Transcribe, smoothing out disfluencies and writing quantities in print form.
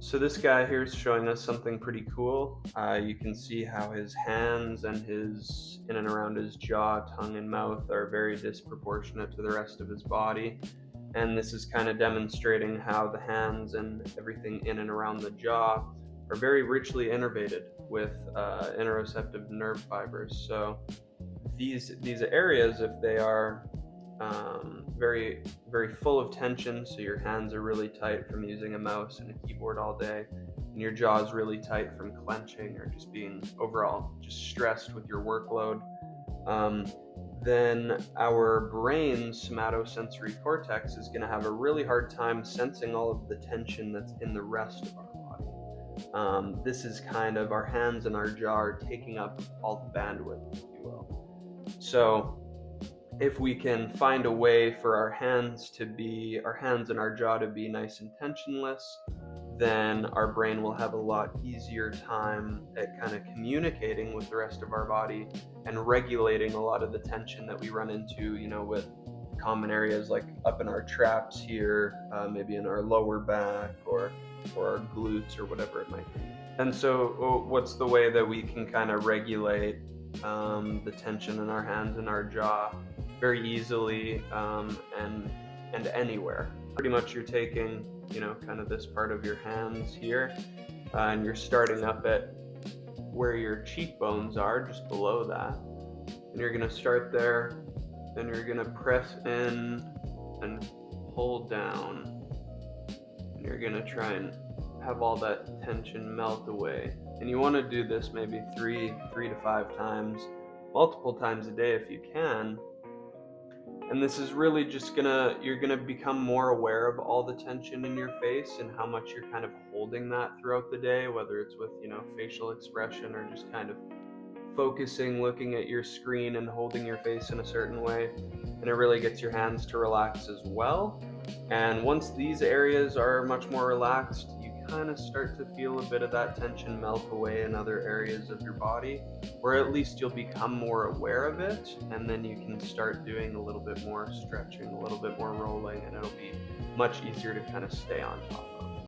So this guy here is showing us something pretty cool. You can see how his hands and his in and around his jaw, tongue, and mouth are very disproportionate to the rest of his body. And this is kind of demonstrating how the hands and everything in and around the jaw are very richly innervated with interoceptive nerve fibers. So these areas, if they are very very full of tension, so your hands are really tight from using a mouse and a keyboard all day, and your jaw is really tight from clenching or just being overall just stressed with your workload, then our brain's somatosensory cortex is going to have a really hard time sensing all of the tension that's in the rest of our body. This is kind of our hands and our jaw are taking up all the bandwidth, if you will. So if we can find a way for our hands and our jaw to be nice and tensionless, then our brain will have a lot easier time at kind of communicating with the rest of our body and regulating a lot of the tension that we run into, with common areas like up in our traps here, maybe in our lower back or our glutes or whatever it might be. And so what's the way that we can kind of regulate the tension in our hands and our jaw very easily and anywhere? Pretty much you're taking kind of this part of your hands here, and you're starting up at where your cheekbones are, just below that, and you're going to start there, then you're going to press in and pull down, and you're going to try and have all that tension melt away. And you want to do this maybe three to five times, multiple times a day if you can. And this is really just you're gonna become more aware of all the tension in your face and how much you're kind of holding that throughout the day, whether it's with facial expression or just kind of focusing, looking at your screen and holding your face in a certain way. And it really gets your hands to relax as well. And once these areas are much more relaxed, you kind of start to feel a bit of that tension melt away in other areas of your body, or at least you'll become more aware of it, and then you can start doing a little bit more stretching, a little bit more rolling, and it'll be much easier to kind of stay on top of.